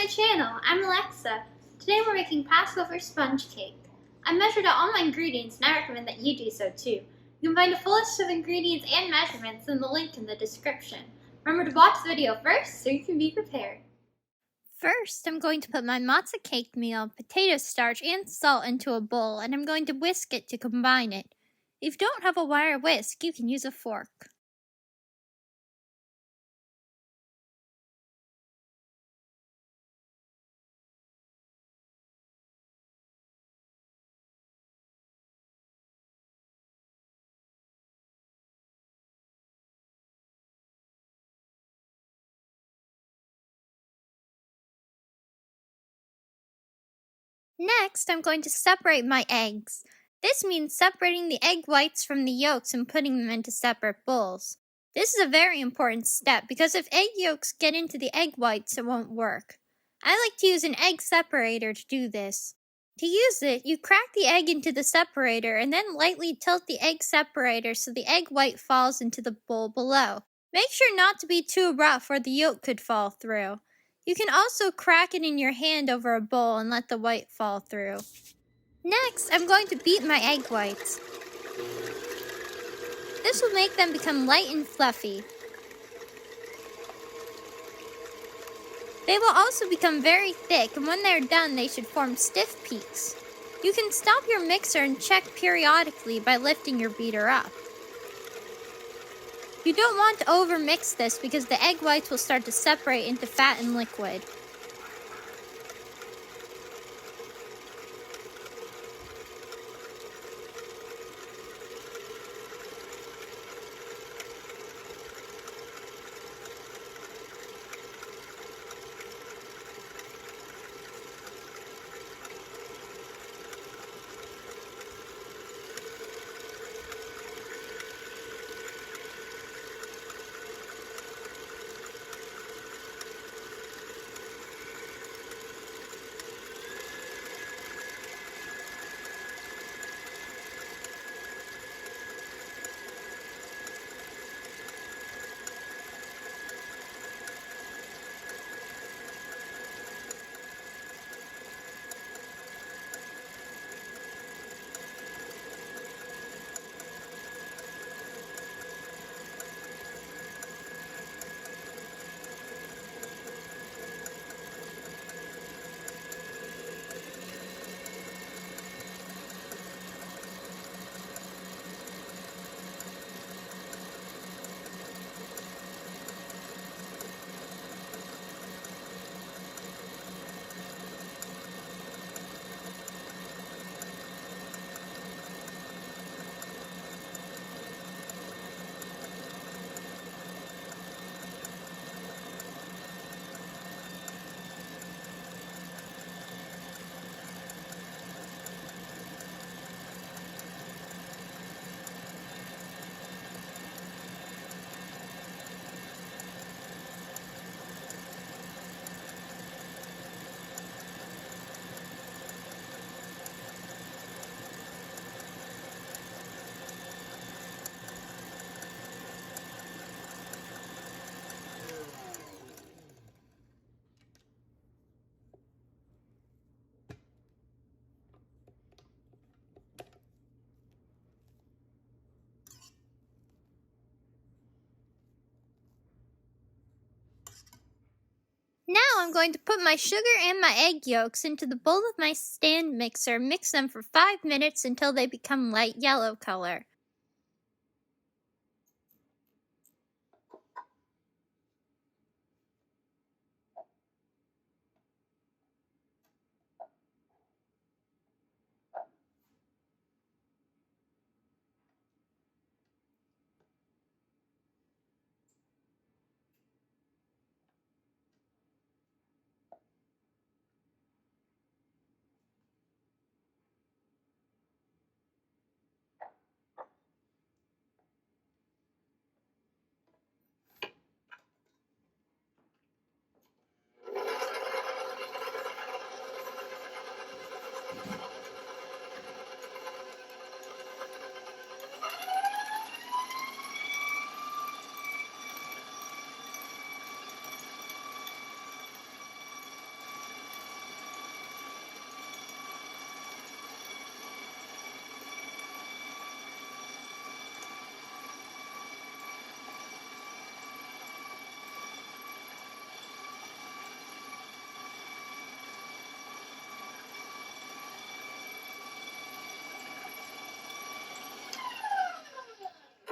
my channel. I'm Alexa. Today we're making Passover sponge cake. I measured out all my ingredients and I recommend that you do so too. You can find a full list of ingredients and measurements in the link in the description. Remember to watch the video first so you can be prepared. First, I'm going to put my matzah cake meal, potato starch, and salt into a bowl, and I'm going to whisk it to combine it. If you don't have a wire whisk, you can use a fork. Next, I'm going to separate my eggs. This means separating the egg whites from the yolks and putting them into separate bowls. This is a very important step because if egg yolks get into the egg whites, it won't work. I like to use an egg separator to do this. To use it, you crack the egg into the separator and then lightly tilt the egg separator so the egg white falls into the bowl below. Make sure not to be too rough or the yolk could fall through. You can also crack it in your hand over a bowl and let the white fall through. Next, I'm going to beat my egg whites. This will make them become light and fluffy. They will also become very thick, and when they're done, they should form stiff peaks. You can stop your mixer and check periodically by lifting your beater up. You don't want to overmix this because the egg whites will start to separate into fat and liquid. Now I'm going to put my sugar and my egg yolks into the bowl of my stand mixer and mix them for 5 minutes until they become light yellow color.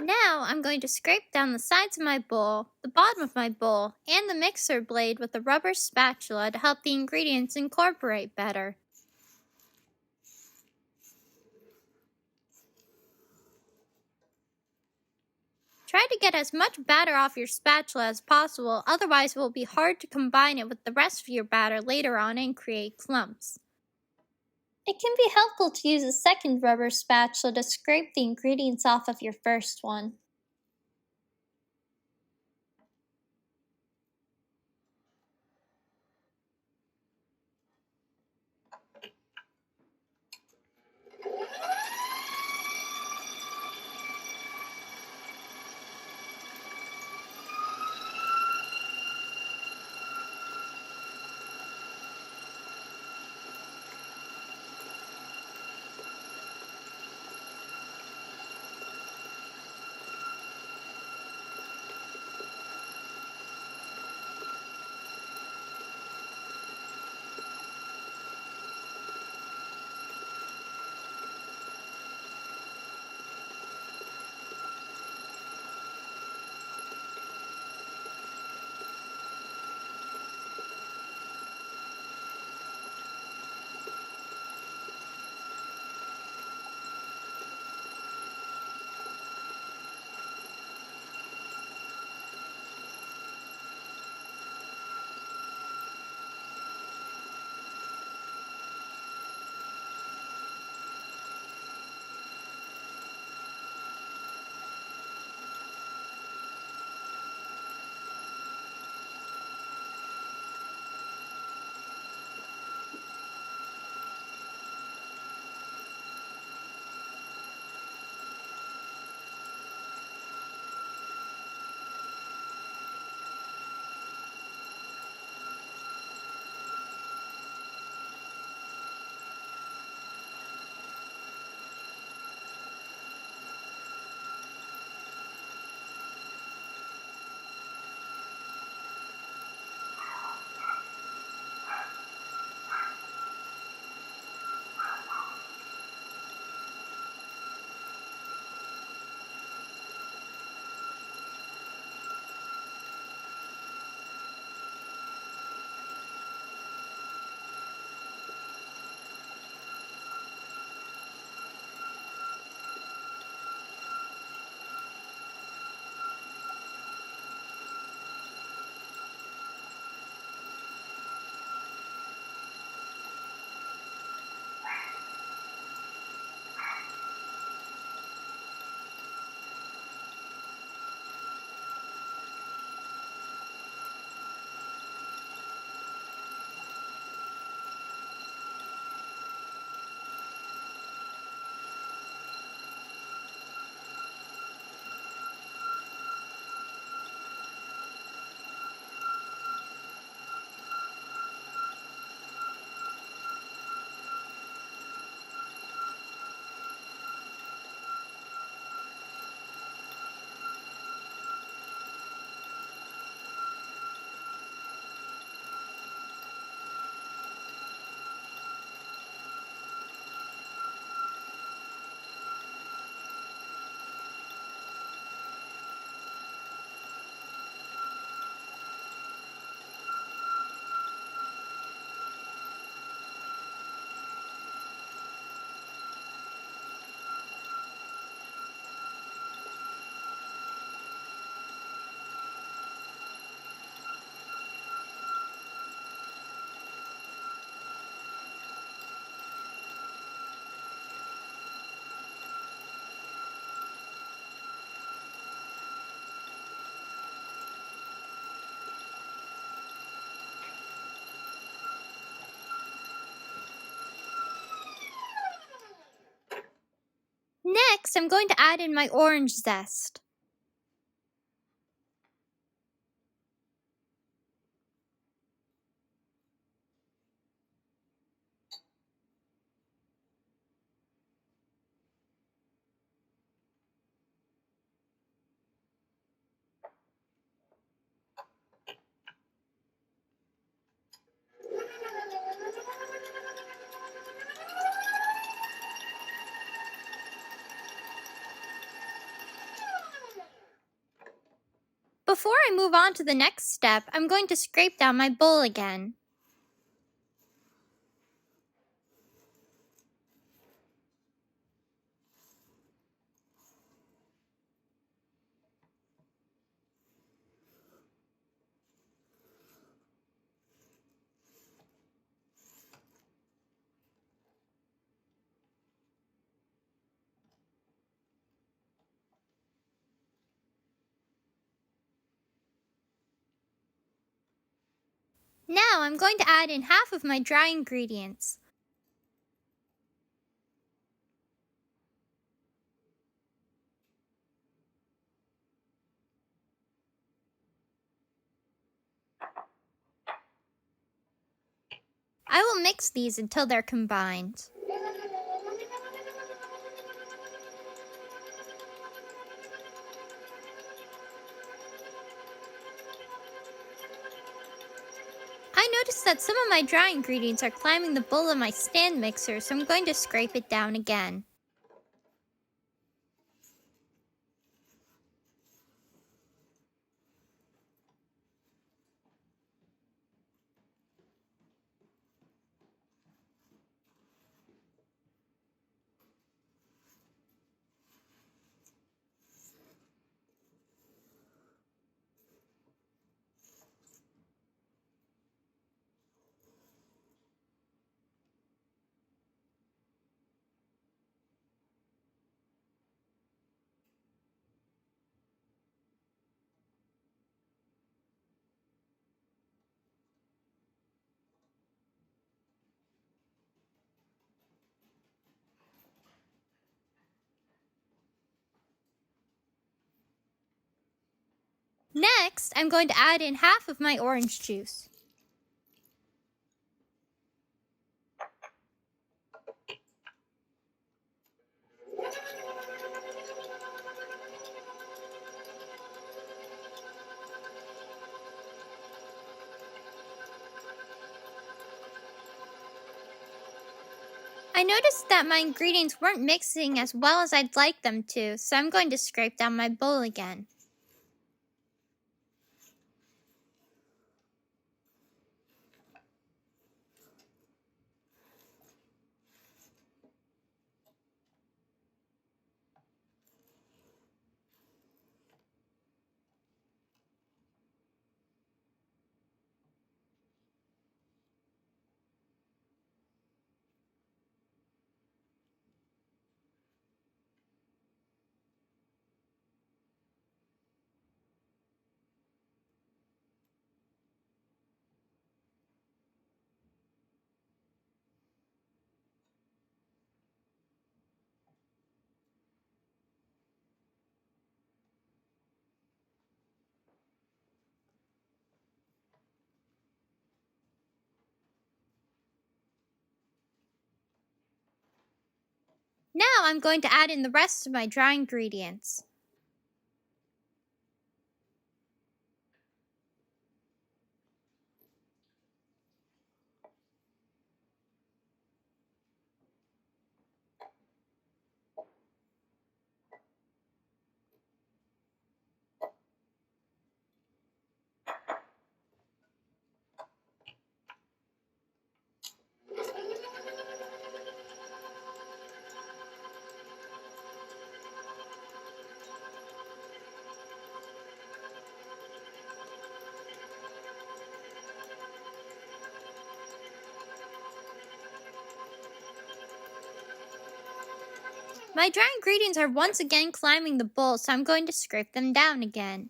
Now I'm going to scrape down the sides of my bowl, the bottom of my bowl, and the mixer blade with a rubber spatula to help the ingredients incorporate better. Try to get as much batter off your spatula as possible, otherwise it will be hard to combine it with the rest of your batter later on and create clumps. It can be helpful to use a second rubber spatula to scrape the ingredients off of your first one. Next, I'm going to add in my orange zest. before I move on to the next step, I'm going to scrape down my bowl again. Now I'm going to add in half of my dry ingredients. I will mix these until they're combined. I noticed that some of my dry ingredients are climbing the bowl of my stand mixer, so I'm going to scrape it down again. Next, I'm going to add in half of my orange juice. I noticed that my ingredients weren't mixing as well as I'd like them to, so I'm going to scrape down my bowl again. Now I'm going to add in the rest of my dry ingredients. My dry ingredients are once again climbing the bowl, so I'm going to scrape them down again.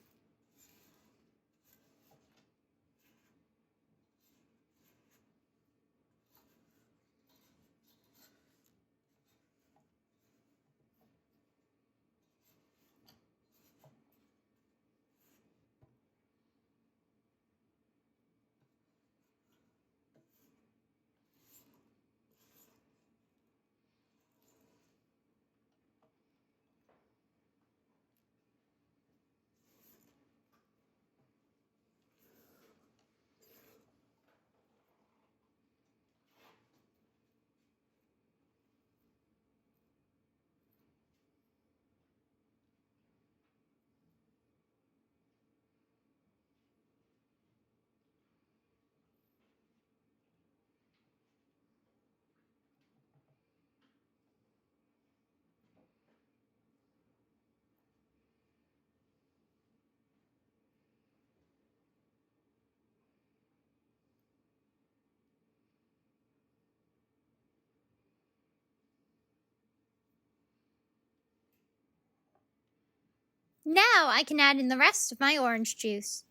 Now I can add in the rest of my orange juice.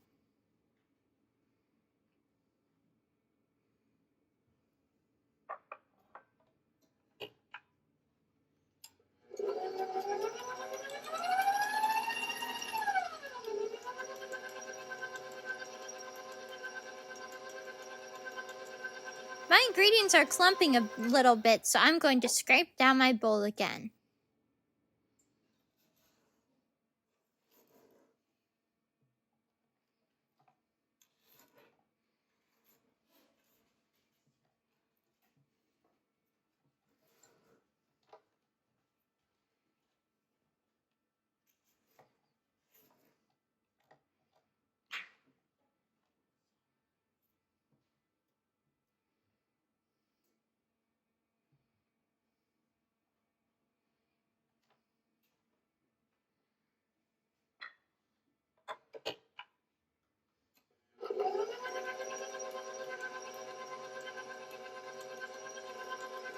My ingredients are clumping a little bit, so I'm going to scrape down my bowl again.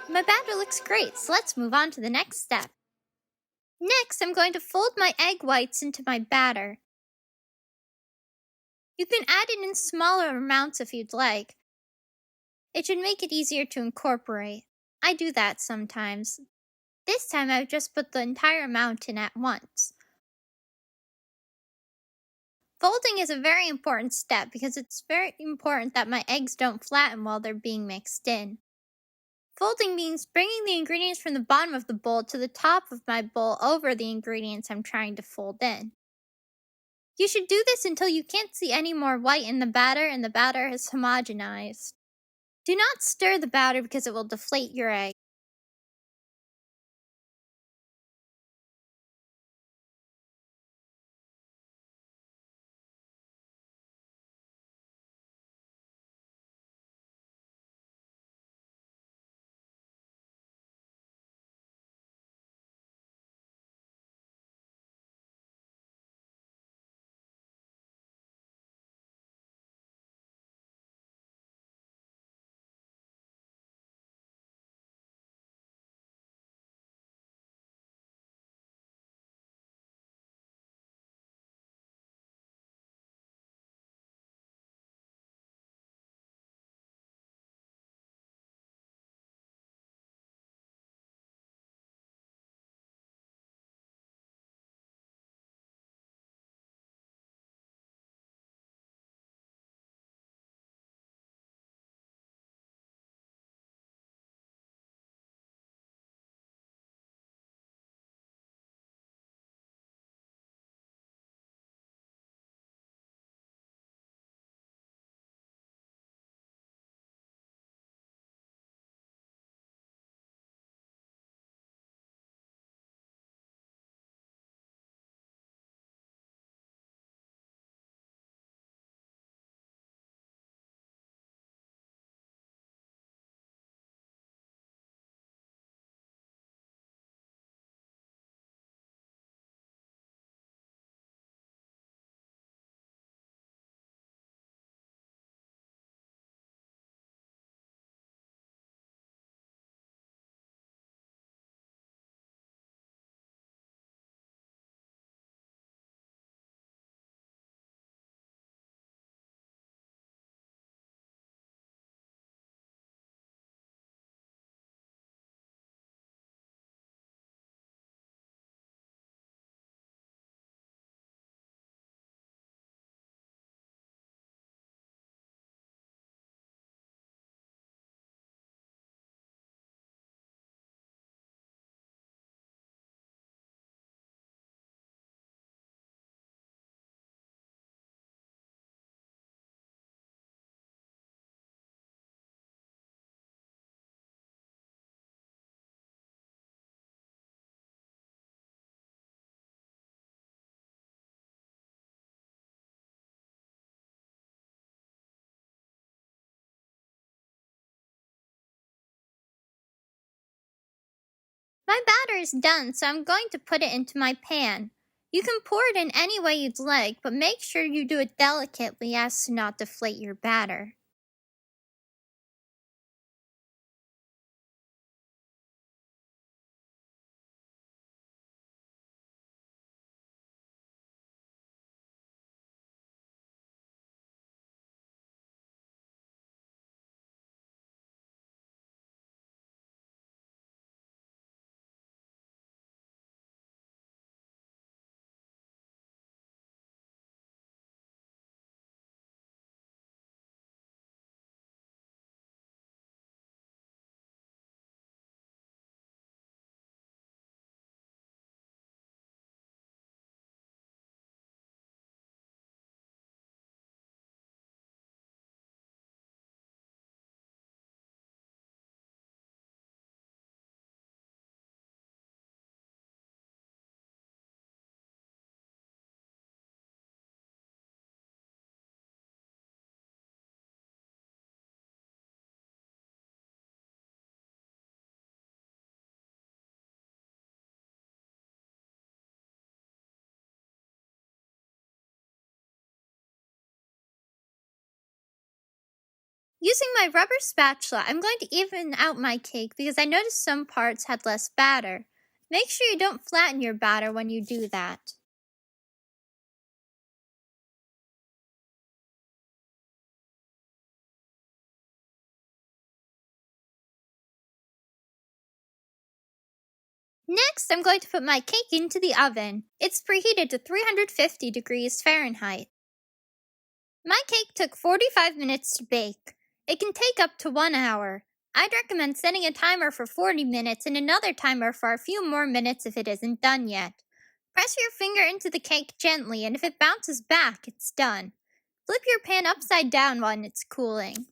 My batter looks great, so let's move on to the next step. Next, I'm going to fold my egg whites into my batter. You can add it in smaller amounts if you'd like. It should make it easier to incorporate. I do that sometimes. This time I've just put the entire amount in at once. Folding is a very important step because it's very important that my eggs don't flatten while they're being mixed in. Folding means bringing the ingredients from the bottom of the bowl to the top of my bowl over the ingredients I'm trying to fold in. You should do this until you can't see any more white in the batter and the batter is homogenized. Do not stir the batter because it will deflate your egg. My batter is done, so I'm going to put it into my pan. You can pour it in any way you'd like, but make sure you do it delicately as to not deflate your batter. Using my rubber spatula, I'm going to even out my cake because I noticed some parts had less batter. Make sure you don't flatten your batter when you do that. Next, I'm going to put my cake into the oven. It's preheated to 350 degrees Fahrenheit. My cake took 45 minutes to bake. It can take up to 1 hour. I'd recommend setting a timer for 40 minutes and another timer for a few more minutes if it isn't done yet. Press your finger into the cake gently, and if it bounces back, it's done. Flip your pan upside down when it's cooling.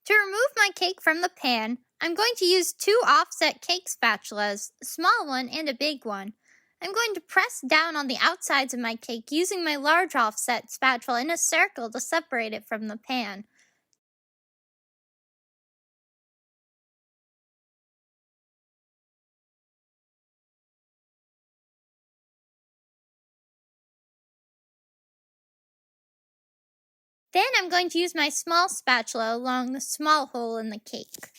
To remove my cake from the pan, I'm going to use two offset cake spatulas, a small one and a big one. I'm going to press down on the outsides of my cake using my large offset spatula in a circle to separate it from the pan. Then I'm going to use my small spatula along the small hole in the cake.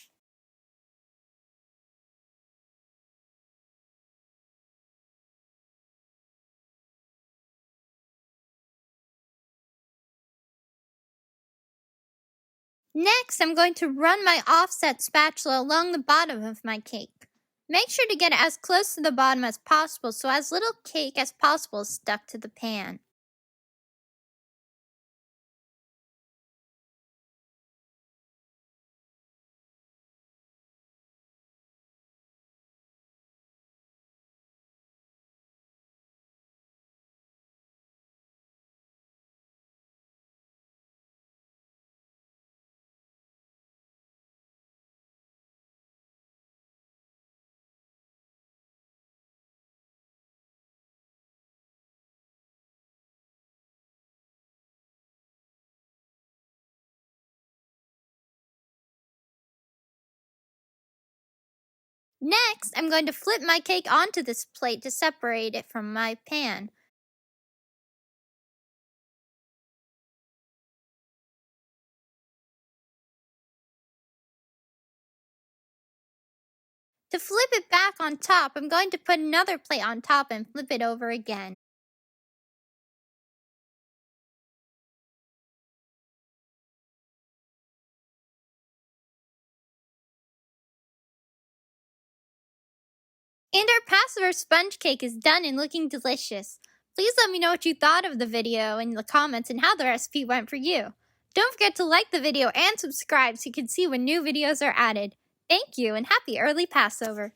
Next, I'm going to run my offset spatula along the bottom of my cake. Make sure to get it as close to the bottom as possible so as little cake as possible is stuck to the pan. Next, I'm going to flip my cake onto this plate to separate it from my pan. To flip it back on top, I'm going to put another plate on top and flip it over again. And our Passover sponge cake is done and looking delicious. Please let me know what you thought of the video in the comments and how the recipe went for you. Don't forget to like the video and subscribe so you can see when new videos are added. Thank you and happy early Passover!